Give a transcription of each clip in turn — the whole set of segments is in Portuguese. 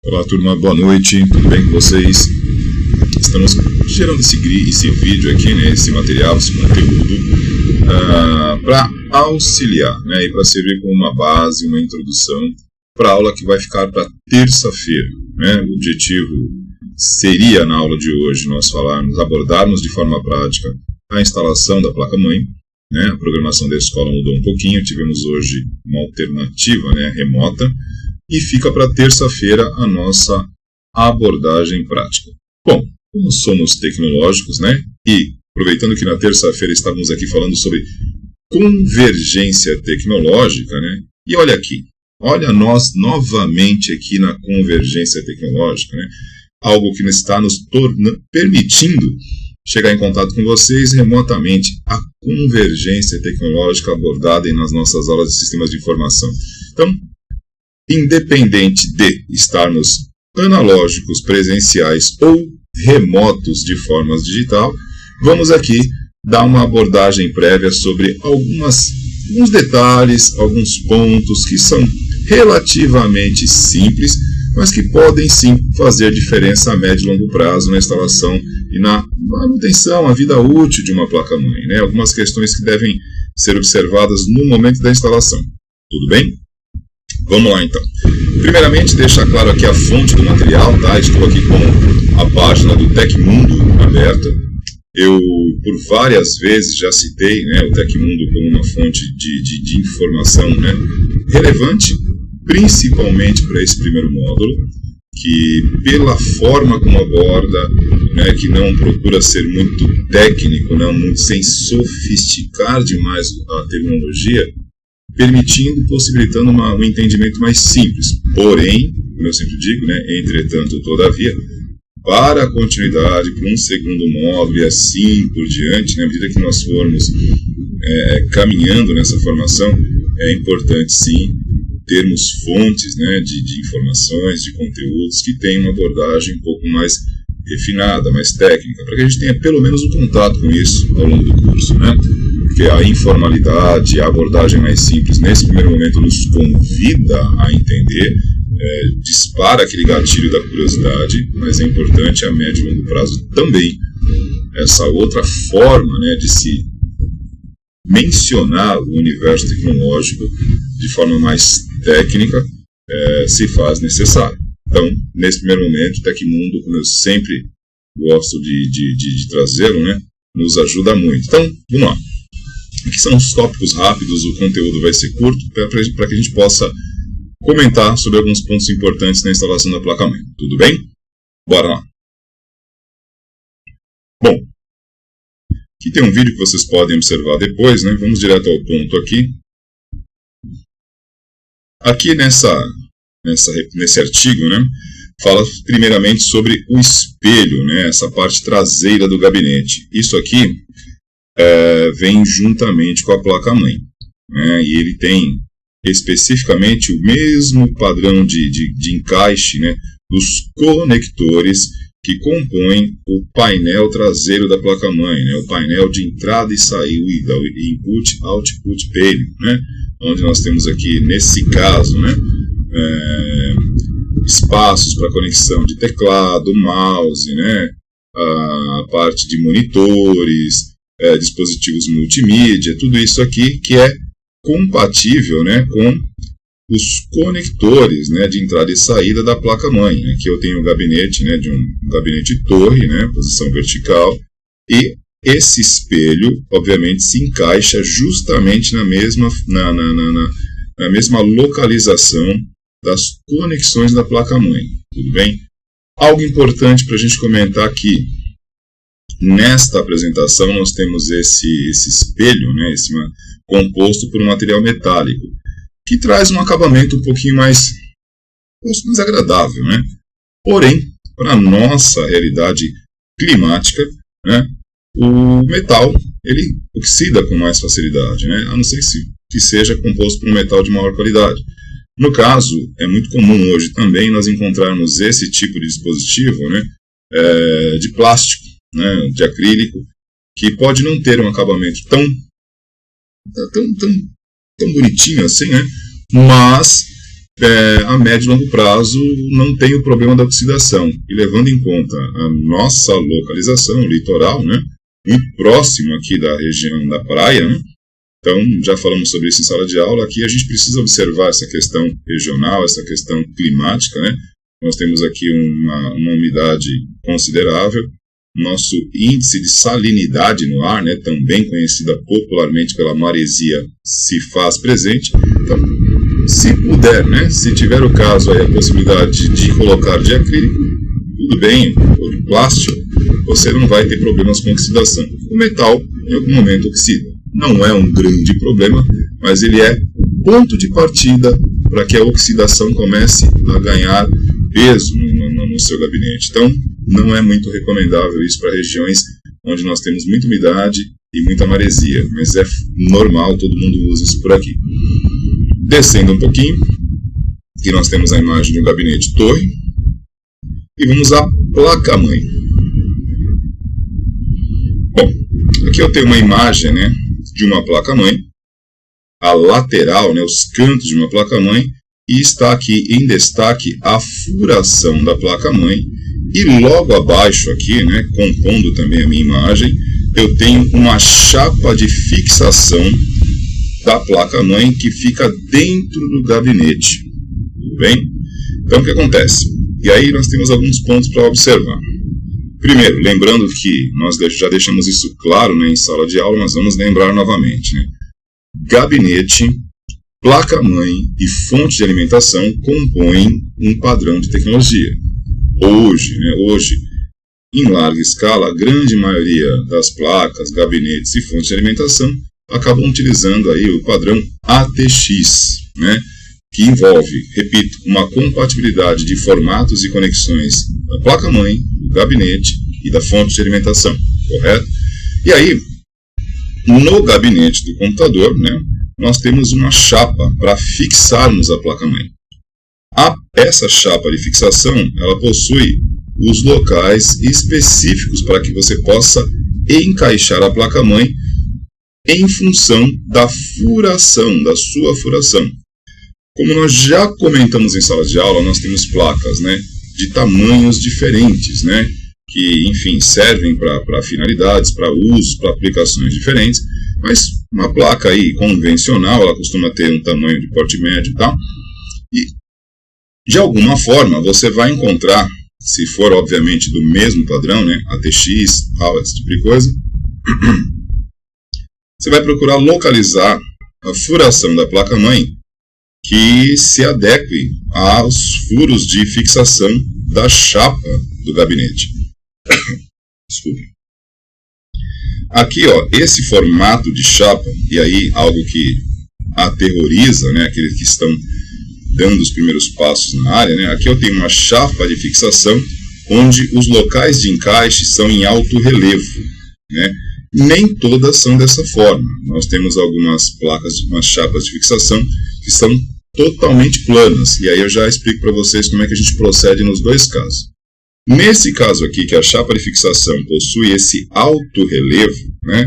Olá turma, boa noite, tudo bem com vocês? Estamos gerando esse vídeo aqui, né, esse material, esse conteúdo para auxiliar, né, e para servir como uma base, uma introdução para a aula que vai ficar para terça-feira, né? O objetivo seria na aula de hoje nós abordarmos de forma prática a instalação da placa-mãe, né? A programação da escola mudou um pouquinho, tivemos hoje uma alternativa, né, remota, e fica para terça-feira a nossa abordagem prática. Bom, como somos tecnológicos, né, e aproveitando que na terça-feira estávamos aqui falando sobre convergência tecnológica, né, e olha aqui, olha nós novamente aqui na convergência tecnológica, né, algo que está nos permitindo chegar em contato com vocês remotamente, a convergência tecnológica abordada nas nossas aulas de sistemas de informação. Então, independente de estarmos analógicos, presenciais ou remotos de forma digital, vamos aqui dar uma abordagem prévia sobre alguns detalhes, alguns pontos que são relativamente simples, mas que podem sim fazer diferença a médio e longo prazo na instalação e na manutenção, a vida útil de uma placa-mãe, né? Algumas questões que devem ser observadas no momento da instalação. Tudo bem? Vamos lá então. Primeiramente, deixar claro aqui a fonte do material, tá? Estou aqui com a página do Tecmundo aberta. Eu, por várias vezes, já citei, né, o Tecmundo como uma fonte de informação, né, relevante, principalmente para esse primeiro módulo, que pela forma como aborda, né, que não procura ser muito técnico, não muito sem sofisticar demais a terminologia, possibilitando um entendimento mais simples. Porém, como eu sempre digo, né, entretanto, todavia, para a continuidade, para um segundo módulo e assim por diante, né, à medida que nós formos caminhando nessa formação, é importante sim termos fontes, né, de informações, de conteúdos que tenham uma abordagem um pouco mais refinada, mais técnica, para que a gente tenha pelo menos um contato com isso ao longo do curso, né? Porque a informalidade, a abordagem mais simples, nesse primeiro momento, nos convida a entender, dispara aquele gatilho da curiosidade, mas é importante a médio e longo prazo também essa outra forma, né, de se mencionar o universo tecnológico de forma mais técnica, se faz necessário. Então, nesse primeiro momento, o Tecmundo, como eu sempre gosto de trazê-lo, né, nos ajuda muito. Então, vamos lá. Aqui são os tópicos rápidos, o conteúdo vai ser curto, para que a gente possa comentar sobre alguns pontos importantes na instalação da placa-mãe. Tudo bem? Bora lá. Bom, aqui tem um vídeo que vocês podem observar depois, né? Vamos direto ao ponto aqui. Aqui nesse artigo, né, fala primeiramente sobre o espelho, né, essa parte traseira do gabinete. Isso aqui vem juntamente com a placa-mãe, né, e ele tem especificamente o mesmo padrão de encaixe, né, dos conectores que compõem o painel traseiro da placa-mãe, né, o painel de entrada e saída, input, output pin, né, onde nós temos aqui, nesse caso, né, espaços para conexão de teclado, mouse, né, a parte de monitores, dispositivos multimídia, tudo isso aqui que é compatível, né, com os conectores, né, de entrada e saída da placa-mãe. Aqui eu tenho um gabinete, né, de um gabinete torre, né, posição vertical, e esse espelho, obviamente, se encaixa justamente na mesma localização das conexões da placa-mãe. Tudo bem? Algo importante para a gente comentar aqui. Nesta apresentação nós temos esse espelho, né, composto por um material metálico, que traz um acabamento um pouquinho mais agradável, né? Porém, para a nossa realidade climática, né, o metal ele oxida com mais facilidade, né? A não ser que seja composto por um metal de maior qualidade. No caso, é muito comum hoje também nós encontrarmos esse tipo de dispositivo, né, de plástico, né, de acrílico, que pode não ter um acabamento tão bonitinho assim, né, mas a médio e longo prazo não tem o problema da oxidação. E levando em conta a nossa localização, o litoral, né, muito próximo aqui da região da praia, né, então já falamos sobre isso em sala de aula, aqui a gente precisa observar essa questão regional, essa questão climática, né. Nós temos aqui uma umidade considerável, nosso índice de salinidade no ar, né, também conhecida popularmente pela maresia, se faz presente. Então, se puder, né, se tiver o caso aí, a possibilidade de colocar de acrílico, tudo bem, ou de plástico, você não vai ter problemas com oxidação. O metal, em algum momento, oxida. Não é um grande problema, mas ele é ponto de partida para que a oxidação comece a ganhar peso no seu gabinete. Então, não é muito recomendável isso para regiões onde nós temos muita umidade e muita maresia, mas é normal, todo mundo usa isso por aqui. Descendo um pouquinho, aqui nós temos a imagem do gabinete torre, e vamos à placa-mãe. Bom, aqui eu tenho uma imagem, né, de uma placa-mãe, a lateral, né, os cantos de uma placa-mãe, e está aqui em destaque a furação da placa-mãe, e logo abaixo aqui, né, compondo também a minha imagem, eu tenho uma chapa de fixação da placa-mãe que fica dentro do gabinete. Tudo bem? Então, o que acontece? E aí nós temos alguns pontos para observar. Primeiro, lembrando que nós já deixamos isso claro, né, em sala de aula, mas vamos lembrar novamente, né? Gabinete, placa-mãe e fonte de alimentação compõem um padrão de tecnologia. Hoje, em larga escala, a grande maioria das placas, gabinetes e fontes de alimentação acabam utilizando aí o padrão ATX, né, que envolve, repito, uma compatibilidade de formatos e conexões da placa-mãe, do gabinete e da fonte de alimentação, correto? E aí, no gabinete do computador, né, nós temos uma chapa para fixarmos a placa-mãe. Essa chapa de fixação, ela possui os locais específicos para que você possa encaixar a placa-mãe em função da furação, da sua furação. Como nós já comentamos em sala de aula, nós temos placas, né, de tamanhos diferentes, né, que, enfim, servem para finalidades, para usos, para aplicações diferentes, mas uma placa aí convencional, ela costuma ter um tamanho de porte médio e tal, e de alguma forma você vai encontrar, se for obviamente do mesmo padrão, né, ATX, RAW, esse tipo de coisa, você vai procurar localizar a furação da placa-mãe que se adeque aos furos de fixação da chapa do gabinete. Desculpe. Aqui, ó, esse formato de chapa, e aí algo que aterroriza, né, aqueles que estão dando os primeiros passos na área, né, aqui eu tenho uma chapa de fixação onde os locais de encaixe são em alto relevo, né. Nem todas são dessa forma. Nós temos algumas placas, umas chapas de fixação que são totalmente planas, e aí eu já explico para vocês como é que a gente procede nos dois casos. Nesse caso aqui, que a chapa de fixação possui esse alto relevo, né,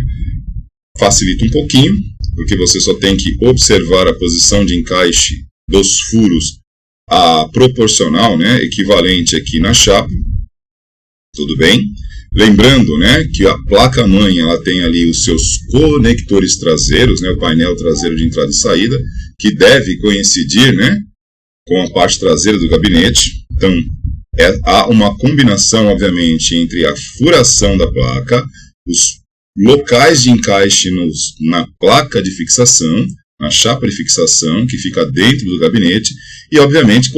facilita um pouquinho, porque você só tem que observar a posição de encaixe dos furos proporcional, né, equivalente aqui na chapa, tudo bem? Lembrando, né, que a placa-mãe ela tem ali os seus conectores traseiros, né, o painel traseiro de entrada e saída, que deve coincidir, né, com a parte traseira do gabinete. Então, há uma combinação, obviamente, entre a furação da placa, os locais de encaixe na placa de fixação, na chapa de fixação, que fica dentro do gabinete, e, obviamente,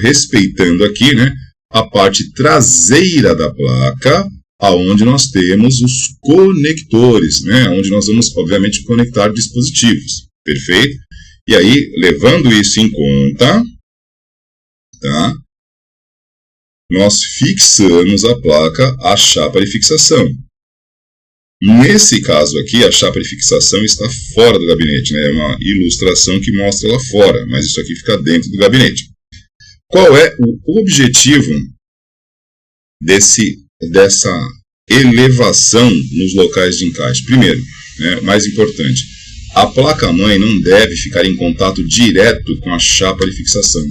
respeitando aqui, né, a parte traseira da placa, aonde nós temos os conectores, né, onde nós vamos, obviamente, conectar dispositivos. Perfeito? E aí, levando isso em conta, tá, nós fixamos a placa, a chapa de fixação. Nesse caso aqui, a chapa de fixação está fora do gabinete, né, é uma ilustração que mostra lá fora, mas isso aqui fica dentro do gabinete. Qual é o objetivo dessa elevação nos locais de encaixe? Primeiro, né, mais importante, a placa-mãe não deve ficar em contato direto com a chapa de fixação.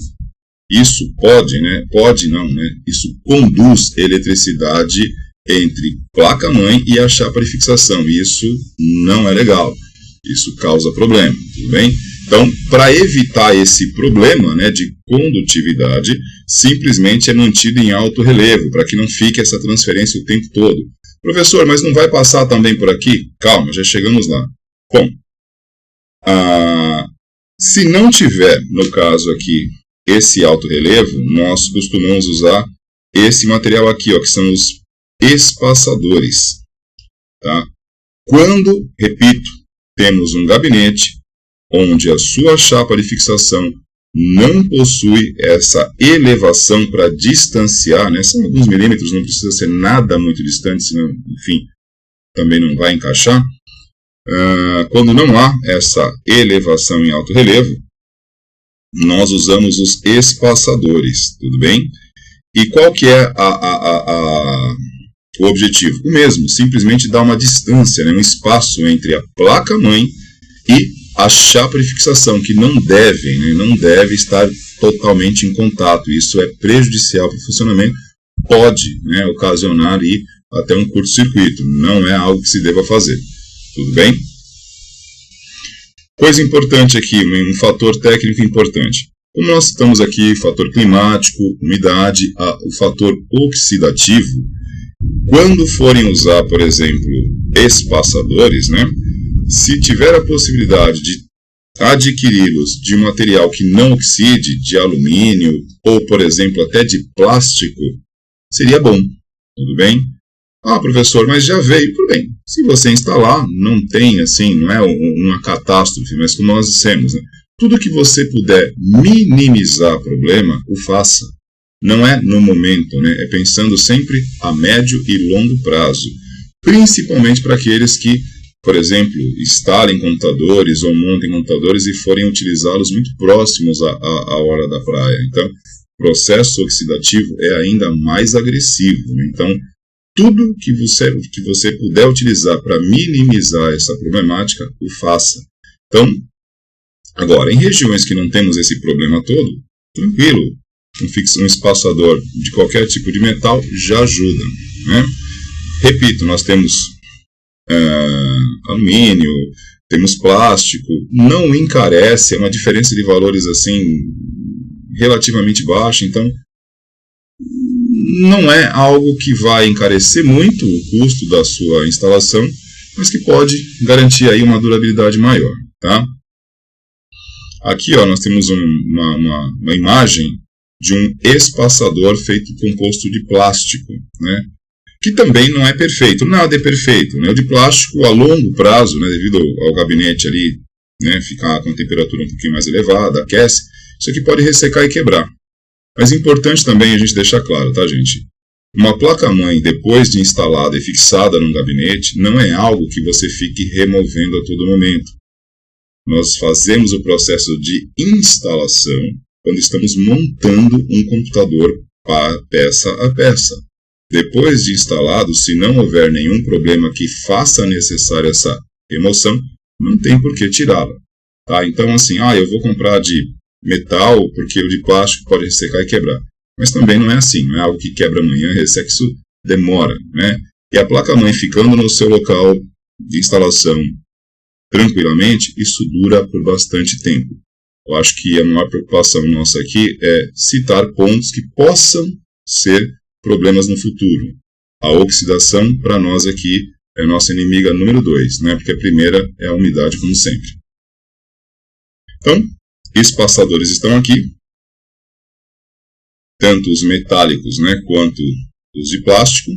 Isso pode, né? Pode não, né? Isso conduz eletricidade entre placa-mãe e a chapa de fixação. Isso não é legal. Isso causa problema, tudo bem? Então, para evitar esse problema, né, de condutividade, simplesmente é mantido em alto relevo, para que não fique essa transferência o tempo todo. Professor, mas não vai passar também por aqui? Calma, já chegamos lá. Bom, se não tiver, no caso aqui, esse alto relevo, nós costumamos usar esse material aqui, ó, que são os espaçadores. Tá? Quando, repito, temos um gabinete onde a sua chapa de fixação não possui essa elevação para distanciar, né? São alguns milímetros, não precisa ser nada muito distante, senão, enfim, também não vai encaixar. Quando não há essa elevação em alto relevo, nós usamos os espaçadores, tudo bem? E qual que é o objetivo? O mesmo, simplesmente dar uma distância, né? Um espaço entre a placa-mãe e a chapa de fixação, que não deve, né? Não deve estar totalmente em contato. Isso é prejudicial para o funcionamento, pode, né, ocasionar aí até um curto-circuito. Não é algo que se deva fazer. Tudo bem? Coisa importante aqui, um fator técnico importante. Como nós estamos aqui, fator climático, umidade, o fator oxidativo, quando forem usar, por exemplo, espaçadores, né, se tiver a possibilidade de adquiri-los de um material que não oxide, de alumínio ou, por exemplo, até de plástico, seria bom. Tudo bem? Ah, professor, mas já veio. Tudo bem. Se você instalar, não tem, assim, não é uma catástrofe, mas como nós dissemos, né? Tudo que você puder minimizar problema, o faça. Não é no momento, né? É pensando sempre a médio e longo prazo. Principalmente para aqueles que, por exemplo, instalem computadores ou montem computadores e forem utilizá-los muito próximos à hora da praia. Então, o processo oxidativo é ainda mais agressivo, né? Então, tudo que você puder utilizar para minimizar essa problemática, o faça. Então, agora, em regiões que não temos esse problema todo, tranquilo, um espaçador de qualquer tipo de metal já ajuda, né? Repito, nós temos alumínio, temos plástico, não encarece, é uma diferença de valores assim relativamente baixa, então não é algo que vai encarecer muito o custo da sua instalação, mas que pode garantir aí uma durabilidade maior, tá? Aqui, ó, nós temos uma imagem de um espaçador feito composto de plástico, né? Que também não é perfeito, nada é perfeito, né? O de plástico a longo prazo, né, devido ao gabinete ali, né, ficar com a temperatura um pouquinho mais elevada, aquece, isso aqui pode ressecar e quebrar. Mas é importante também a gente deixar claro, tá, gente? Uma placa-mãe, depois de instalada e fixada num gabinete, não é algo que você fique removendo a todo momento. Nós fazemos o processo de instalação quando estamos montando um computador peça a peça. Depois de instalado, se não houver nenhum problema que faça necessária essa remoção, não tem por que tirá-la. Tá? Então, assim, eu vou comprar de metal porque o de plástico pode ressecar e quebrar. Mas também não é assim, não é algo que quebra amanhã, resseca, isso demora, né? E a placa-mãe ficando no seu local de instalação tranquilamente, isso dura por bastante tempo. Eu acho que a maior preocupação nossa aqui é citar pontos que possam ser problemas no futuro. A oxidação, para nós aqui, é a nossa inimiga número 2, né? Porque a primeira é a umidade, como sempre. Então, espaçadores estão aqui, tanto os metálicos, né, quanto os de plástico.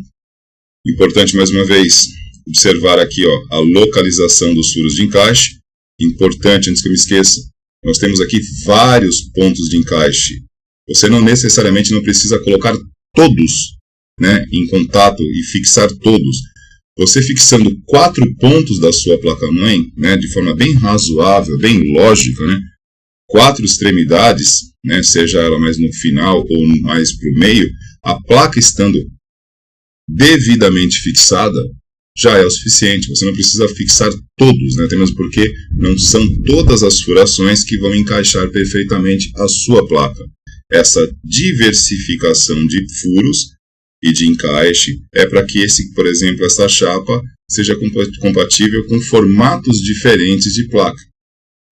Importante, mais uma vez, observar aqui, ó, a localização dos furos de encaixe. Importante, antes que eu me esqueça, nós temos aqui vários pontos de encaixe. Você não necessariamente não precisa colocar todos, né, em contato e fixar todos. Você fixando 4 pontos da sua placa-mãe, né, de forma bem razoável, bem lógica, né, 4 extremidades, né, seja ela mais no final ou mais para o meio, a placa estando devidamente fixada, já é o suficiente. Você não precisa fixar todos, né? Até mesmo porque não são todas as furações que vão encaixar perfeitamente a sua placa. Essa diversificação de furos e de encaixe é para que por exemplo, essa chapa seja compatível com formatos diferentes de placa,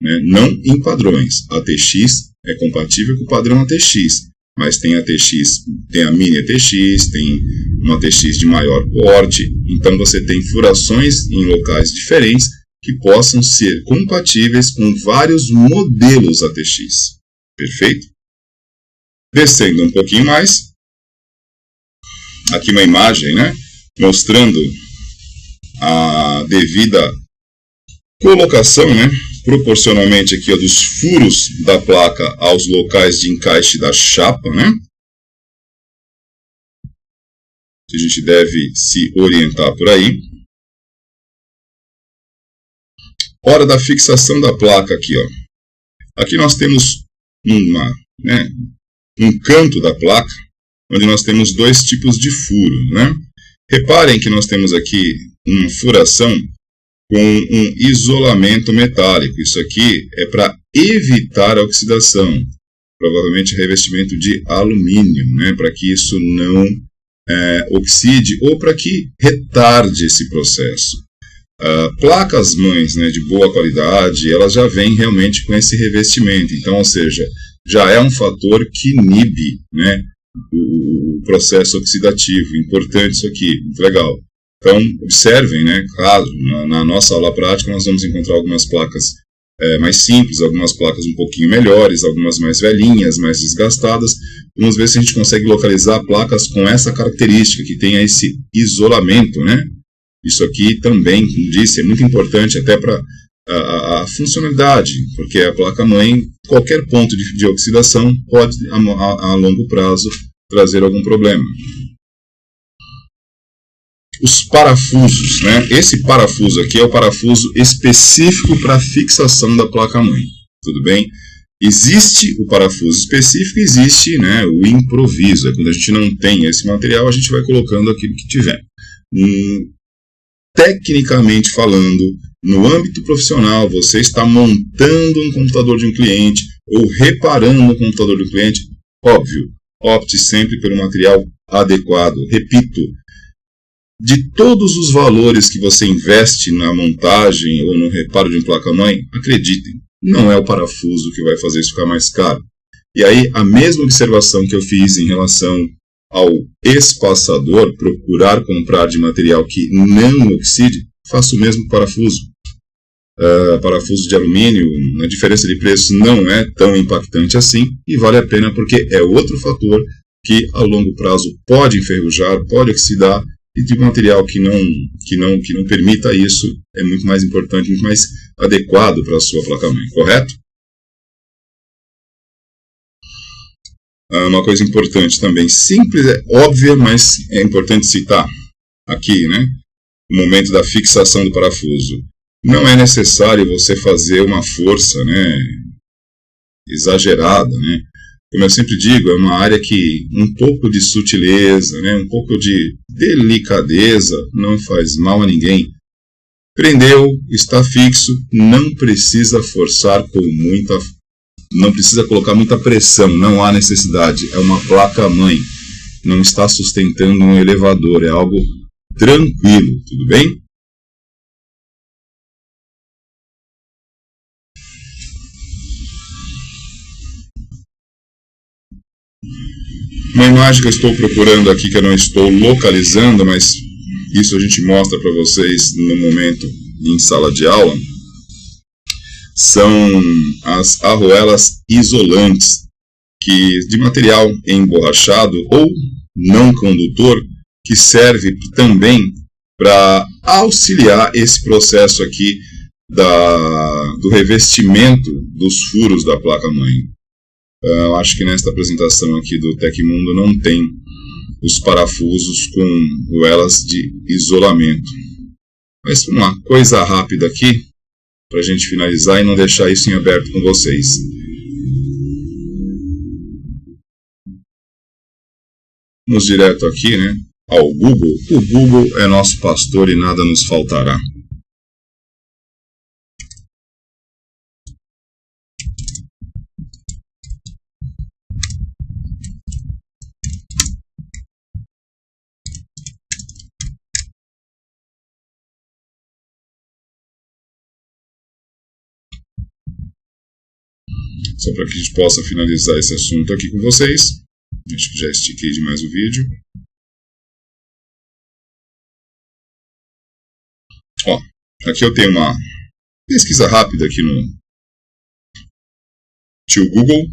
né? Não em padrões. A ATX é compatível com o padrão ATX, mas tem a ATX, tem a mini ATX, tem uma ATX de maior porte, então você tem furações em locais diferentes que possam ser compatíveis com vários modelos ATX. Perfeito? Descendo um pouquinho mais, aqui uma imagem, né, mostrando a devida colocação, né, proporcionalmente aqui dos furos da placa aos locais de encaixe da chapa, né? A gente deve se orientar por aí. Hora da fixação da placa aqui, ó. Aqui nós temos um canto da placa, onde nós temos dois tipos de furo, né? Reparem que nós temos aqui uma furação com um isolamento metálico. Isso aqui é para evitar a oxidação, provavelmente revestimento de alumínio, né? Para que isso não oxide ou para que retarde esse processo. Placas mães, né, de boa qualidade, elas já vêm realmente com esse revestimento, então, ou seja, já é um fator que inibe, né, o processo oxidativo. Importante isso aqui, muito legal. Então, observem, né, caso na nossa aula prática nós vamos encontrar algumas placas mais simples, algumas placas um pouquinho melhores, algumas mais velhinhas, mais desgastadas. Vamos ver se a gente consegue localizar placas com essa característica, que tenha esse isolamento, né? Isso aqui também, como disse, é muito importante até para a funcionalidade, porque a placa-mãe, qualquer ponto de oxidação pode, a longo prazo, trazer algum problema. Os parafusos, né? Esse parafuso aqui é o parafuso específico para a fixação da placa-mãe, tudo bem? Existe o parafuso específico, existe, né, o improviso. Quando a gente não tem esse material, a gente vai colocando aquilo que tiver. Tecnicamente falando, no âmbito profissional, você está montando um computador de um cliente ou reparando um computador de um cliente, óbvio, opte sempre pelo material adequado. Repito, de todos os valores que você investe na montagem ou no reparo de uma placa-mãe, acreditem, não é o parafuso que vai fazer isso ficar mais caro. E aí, a mesma observação que eu fiz em relação ao espaçador, procurar comprar de material que não oxide, faço o mesmo com parafuso. Parafuso de alumínio, a diferença de preço não é tão impactante assim, e vale a pena porque é outro fator que a longo prazo pode enferrujar, pode oxidar, e de material que não permita isso é muito mais importante, muito mais adequado para a sua placa-mãe, correto? Uma coisa importante também, simples, óbvia, mas é importante citar aqui, né? No momento da fixação do parafuso. Não é necessário você fazer uma força, né, exagerada, né? Como eu sempre digo, é uma área que um pouco de sutileza, né, um pouco de delicadeza não faz mal a ninguém. Prendeu, está fixo, não precisa forçar não precisa colocar muita pressão, não há necessidade. É uma placa-mãe, não está sustentando um elevador, é algo tranquilo, tudo bem? Uma imagem que eu estou procurando aqui, que eu não estou localizando, mas isso a gente mostra para vocês no momento em sala de aula, são as arruelas isolantes, de material emborrachado ou não condutor, que serve também para auxiliar esse processo aqui do revestimento dos furos da placa-mãe. Eu acho que nesta apresentação aqui do Tecmundo não tem os parafusos com arruelas de isolamento. Mas uma coisa rápida aqui, para a gente finalizar e não deixar isso em aberto com vocês. Vamos direto aqui, né? ao Google, o Google é nosso pastor e nada nos faltará. Só para que a gente possa finalizar esse assunto aqui com vocês. Acho que já estiquei demais o vídeo. Ó, aqui eu tenho uma pesquisa rápida aqui no tio Google.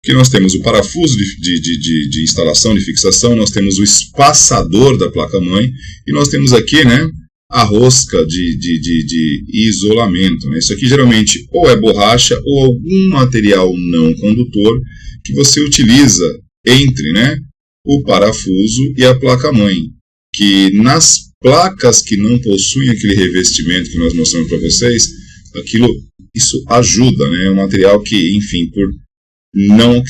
Aqui nós temos o parafuso de instalação, de fixação, nós temos o espaçador da placa-mãe e nós temos aqui, né, a rosca de isolamento. Né? Isso aqui geralmente ou é borracha ou algum material não condutor que você utiliza entre, né, o parafuso e a placa-mãe. Que nas placas que não possuem aquele revestimento que nós mostramos para vocês, isso ajuda, né? É um material que, enfim, não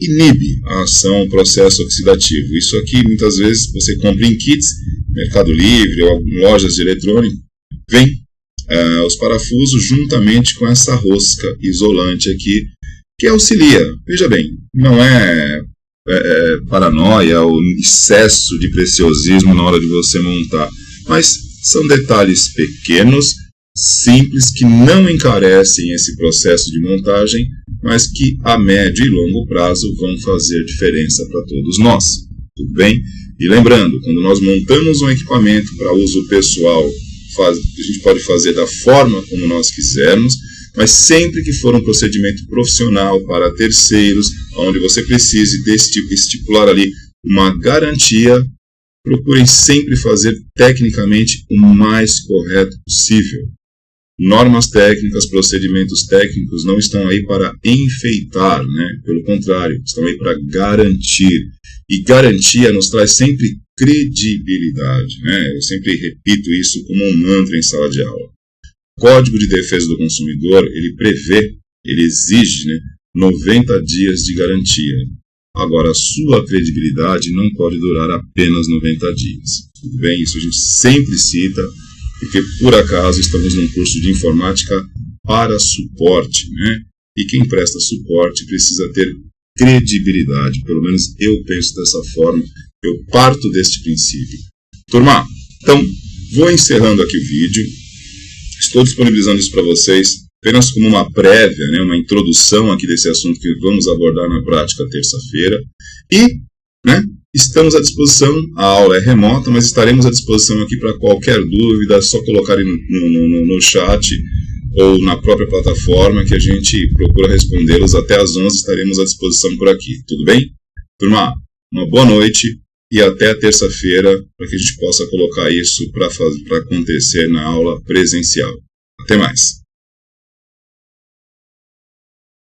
inibe a ação, o processo oxidativo. Isso aqui, muitas vezes, você compra em kits, Mercado Livre ou lojas de eletrônico, vem os parafusos juntamente com essa rosca isolante aqui, que auxilia. Veja bem, não é paranoia ou excesso de preciosismo na hora de você montar, mas são detalhes pequenos, simples, que não encarecem esse processo de montagem, mas que a médio e longo prazo vão fazer diferença para todos nós. Tudo bem? E lembrando, quando nós montamos um equipamento para uso pessoal, a gente pode fazer da forma como nós quisermos, mas sempre que for um procedimento profissional para terceiros, onde você precise estipular ali uma garantia, procurem sempre fazer tecnicamente o mais correto possível. Normas técnicas, procedimentos técnicos não estão aí para enfeitar, né? Pelo contrário, estão aí para garantir. E garantia nos traz sempre credibilidade, né? Eu sempre repito isso como um mantra em sala de aula. O Código de Defesa do Consumidor, ele exige, né, 90 dias de garantia. Agora, a sua credibilidade não pode durar apenas 90 dias. Tudo bem? Isso a gente sempre cita, porque por acaso estamos num curso de informática para suporte, né? E quem presta suporte precisa ter credibilidade. Pelo menos eu penso dessa forma, eu parto deste princípio. Turma, então, vou encerrando aqui o vídeo. Estou disponibilizando isso para vocês apenas como uma prévia, né, uma introdução aqui desse assunto que vamos abordar na prática terça-feira. E, né, estamos à disposição, a aula é remota, mas estaremos à disposição aqui para qualquer dúvida, é só colocarem no chat ou na própria plataforma que a gente procura respondê-los. Até às 11 estaremos à disposição por aqui, tudo bem? Turma, uma boa noite e até a terça-feira para que a gente possa colocar isso para acontecer na aula presencial. Até mais!